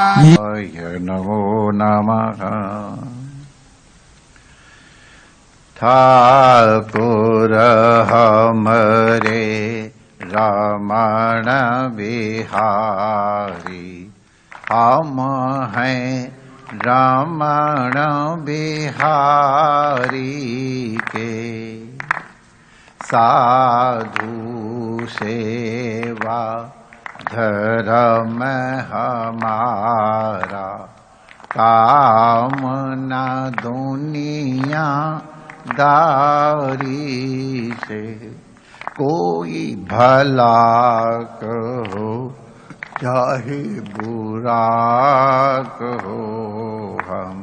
नमो नमः। ठाकुर हमरे रमण बिहारी, हम हैं रमण बिहारी के। साधु सेवा धर्म हमारा, कामना दुनिया दारी से। कोई भला कहो चाहे बुरा कहो, हम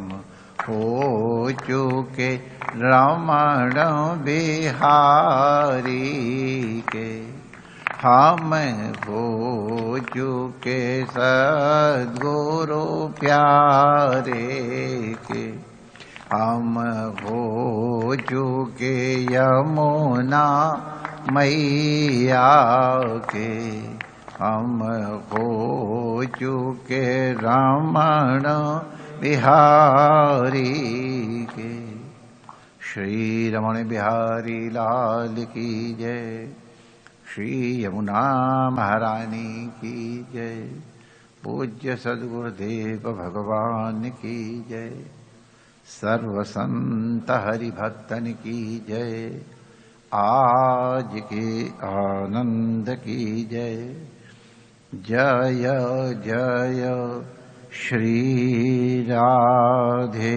हो चुके रमण बिहारी के। हम हो चुके सद्गुरु प्यारे के। हम हो चुके यमुना मैया के। हम हो चुके रमण बिहारी के। श्री रमण बिहारी लाल की जय। श्री यमुना महारानी की जय। पूज्य सद्गुरुदेव भगवान की जय। सर्व संत हरिभक्तन की जय। आज के आनंद की जय। जय जय श्री राधे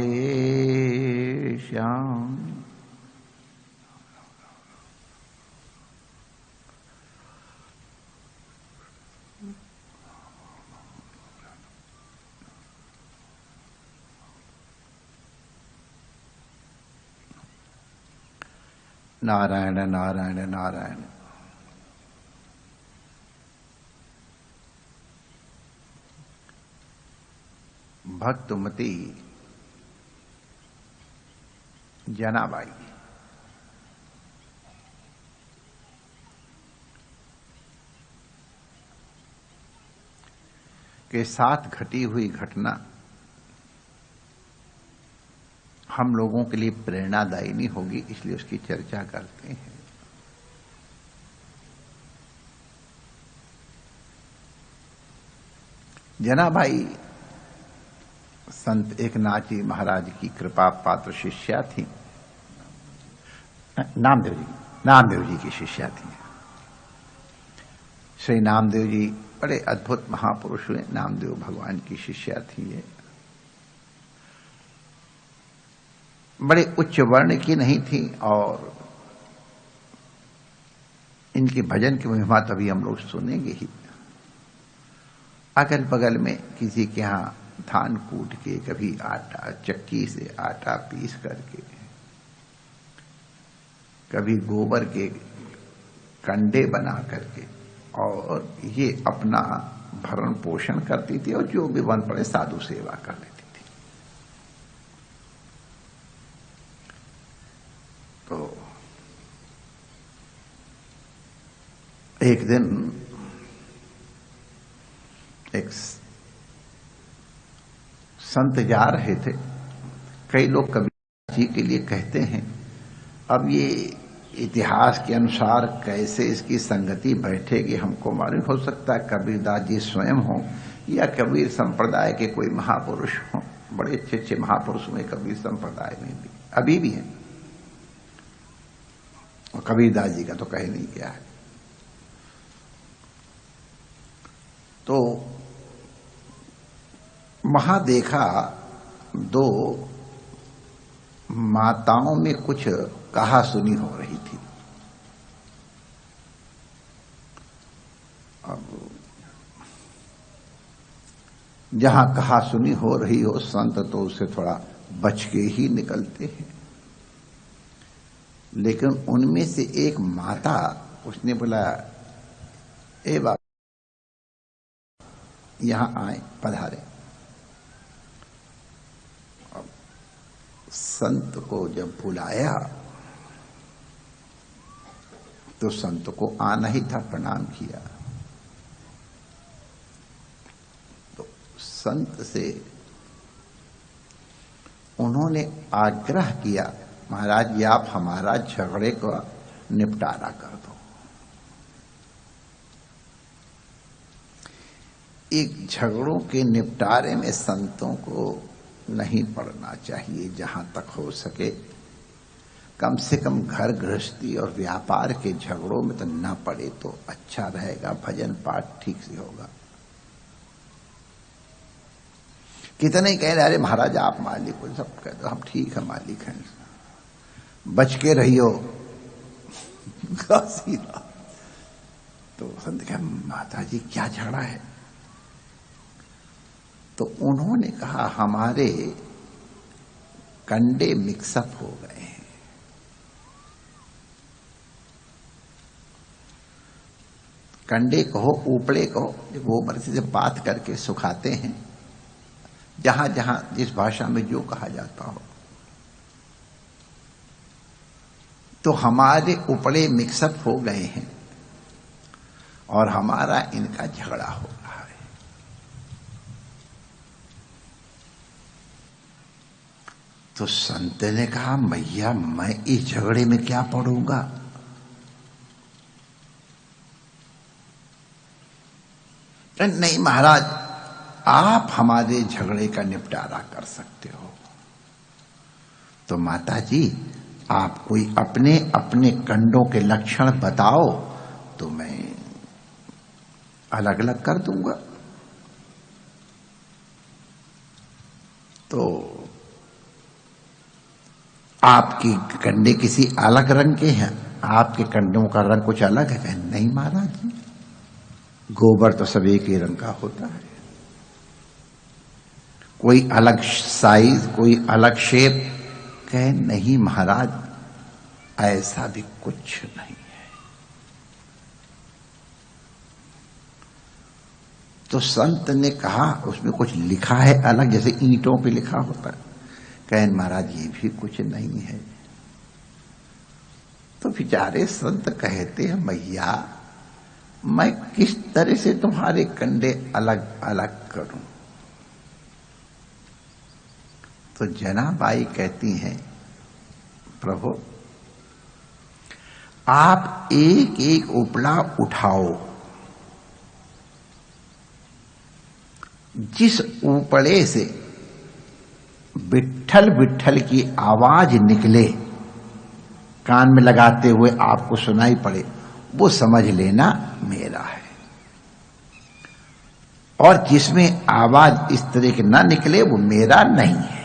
श्याम। नारायण नारायण नारायण। भक्तमती जनाबाई के साथ घटी हुई घटना हम लोगों के लिए प्रेरणादायी नहीं होगी, इसलिए उसकी चर्चा करते हैं। जनाबाई संत एकनाथ जी महाराज की कृपा पात्र शिष्या थी। नामदेव जी की शिष्या थी। श्री नामदेव जी बड़े अद्भुत महापुरुष हुए। नामदेव भगवान की शिष्या थी। ये बड़े उच्च वर्ण की नहीं थी और इनके भजन की महिमा तभी हम लोग सुनेंगे ही। अगल बगल में किसी के यहां धान कूट के, कभी आटा चक्की से आटा पीस करके, कभी गोबर के कंडे बना करके, और ये अपना भरण पोषण करती थी और जो भी बन पड़े साधु सेवा कर लेती थी। तो एक दिन एक संत जा रहे थे। कई लोग कबीर जी के लिए कहते हैं, अब ये इतिहास के अनुसार कैसे इसकी संगति बैठेगी हमको मालूम। हो सकता है कबीरदास जी स्वयं हो या कबीर संप्रदाय के कोई महापुरुष हो। बड़े अच्छे अच्छे महापुरुष हुए कबीर संप्रदाय में भी, अभी भी हैं। और कबीरदास जी का तो कहीं नहीं गया है। तो वहां देखा दो माताओं में कुछ कहा सुनी हो रही थी। अब जहां कहा सुनी हो रही हो, संत तो उससे थोड़ा बच के ही निकलते हैं। लेकिन उनमें से एक माता, उसने बोला, ए बाबा यहां आए, पधारे। संत को जब बुलाया तो संत को आना ही था, प्रणाम किया। तो संत से उन्होंने आग्रह किया, महाराज जी आप हमारा झगड़े का निपटारा कर दो। एक झगड़ों के निपटारे में संतों को नहीं पड़ना चाहिए, जहां तक हो सके कम से कम घर गृहस्थी और व्यापार के झगड़ों में तो न पड़े तो अच्छा रहेगा, भजन पाठ ठीक से होगा। कितने कह रहे, अरे महाराज आप मालिक हो, सब कहते हम ठीक है मालिक हैं, बच के रहियो। तो संत कहा माता जी क्या झगड़ा है? तो उन्होंने कहा हमारे कंडे मिक्सअप हो गए हैं। कंडे कहो ऊपड़े कहो, गोबर से बात करके सुखाते हैं, जहां जहां जिस भाषा में जो कहा जाता हो। तो हमारे उपड़े मिक्सअप हो गए हैं और हमारा इनका झगड़ा हो रहा है। तो संत ने कहा मैया मैं इस झगड़े में क्या पढ़ूंगा? नहीं महाराज आप हमारे झगड़े का निपटारा कर सकते हो। तो माता जी आप कोई अपने अपने कंडों के लक्षण बताओ तो मैं अलग अलग कर दूंगा। तो आपके कंडे किसी अलग रंग के हैं, आपके कंडों का रंग कुछ अलग है? नहीं महाराज जी गोबर तो सब एक ही रंग का होता है, कोई अलग साइज कोई अलग शेप। कहे नहीं महाराज ऐसा भी कुछ नहीं है। तो संत ने कहा उसमें कुछ लिखा है अलग, जैसे ईंटों पे लिखा होता है। कहे महाराज ये भी कुछ नहीं है। तो बेचारे संत कहते हैं मैया मैं किस तरह से तुम्हारे कंडे अलग अलग करूं? तो जनाबाई कहती हैं प्रभु आप एक एक उपला उठाओ, जिस उपड़े से विट्ठल विट्ठल की आवाज निकले, कान में लगाते हुए आपको सुनाई पड़े, वो समझ लेना मेरा है। और जिसमें आवाज इस तरह की ना निकले वो मेरा नहीं है।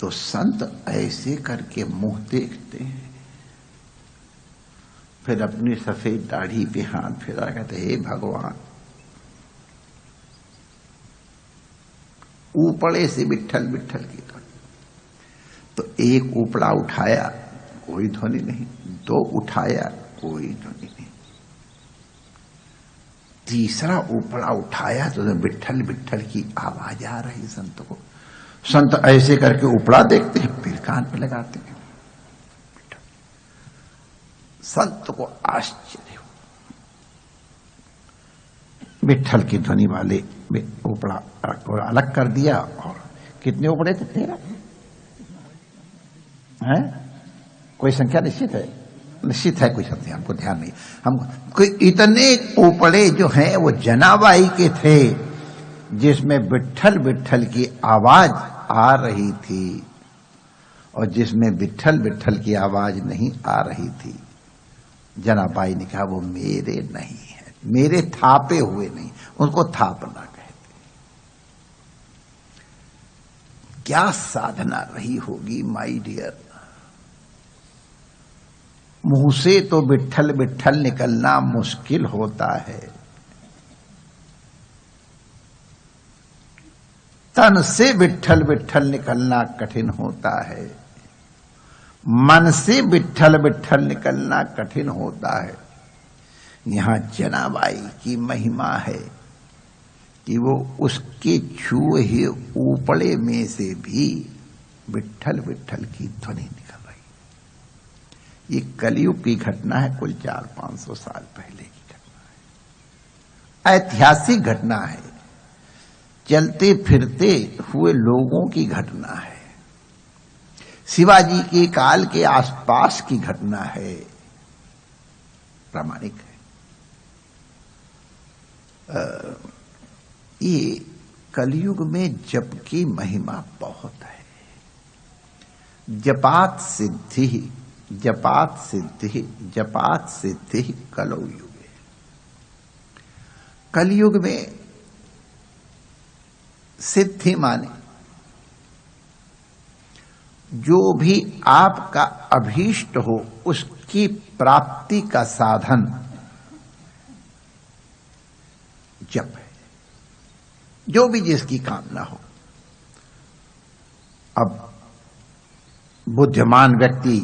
तो संत ऐसे करके मुंह देखते हैं, फिर अपनी सफेद दाढ़ी पे हाथ फेरा, कहते हे भगवान ऊपड़े से विट्ठल विट्ठल की ध्वनि। तो एक ऊपड़ा उठाया कोई ध्वनि नहीं, दो उठाया कोई ध्वनि नहीं, तीसरा ऊपड़ा उठाया तो विट्ठल विट्ठल की आवाज आ रही संत को। संत ऐसे करके उपड़ा देखते हैं, फिर कान पे लगाते हैं। संत को आश्चर्य, विट्ठल की ध्वनि वाले उपड़ा को अलग कर दिया। और कितने उपड़े थे? 13 है? कोई संख्या निश्चित है? निश्चित है कोई संख्या, हमको ध्यान नहीं। हम कोई इतने उपड़े जो हैं वो जनाबाई के थे, जिसमें विट्ठल विट्ठल की आवाज आ रही थी और जिसमें विट्ठल विट्ठल की आवाज नहीं आ रही थी। जनाबाई ने कहा वो मेरे नहीं है, मेरे थापे हुए नहीं, उनको थापना कहते। क्या साधना रही होगी माय डियर। मुंह से तो विट्ठल विट्ठल निकलना मुश्किल होता है, तन से विट्ठल विट्ठल निकलना कठिन होता है, मन से विट्ठल विट्ठल निकलना कठिन होता है। यहां जनाबाई की महिमा है कि वो उसके छुए ही ऊपड़े में से भी विट्ठल विट्ठल की ध्वनि निकल रही। ये कलयुग की घटना है, कुल 400-500 साल पहले की घटना ऐतिहासिक घटना है, चलते फिरते हुए लोगों की घटना है, शिवाजी के काल के आसपास की घटना है, प्रामाणिक है। ये कलयुग में जप की महिमा बहुत है। जपात सिद्धि, जपात सिद्धि, जपात सिद्धि कलौ युगे। कलयुग में सिद्धि माने जो भी आपका अभीष्ट हो उसकी प्राप्ति का साधन जप है। जो भी जिसकी कामना हो। अब बुद्धिमान व्यक्ति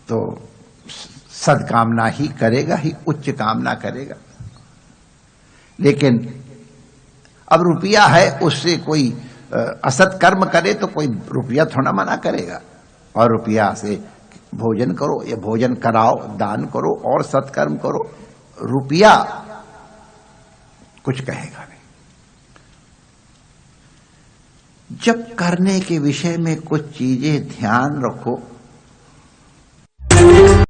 तो सद्कामना ही करेगा, ही उच्च कामना करेगा। लेकिन अब रुपया है, उससे कोई असत कर्म करे तो कोई रुपया थोड़ा मना करेगा। और रुपया से भोजन करो या भोजन कराओ, दान करो और सत्कर्म करो, रुपया कुछ कहेगा नहीं। जब करने के विषय में कुछ चीजें ध्यान रखो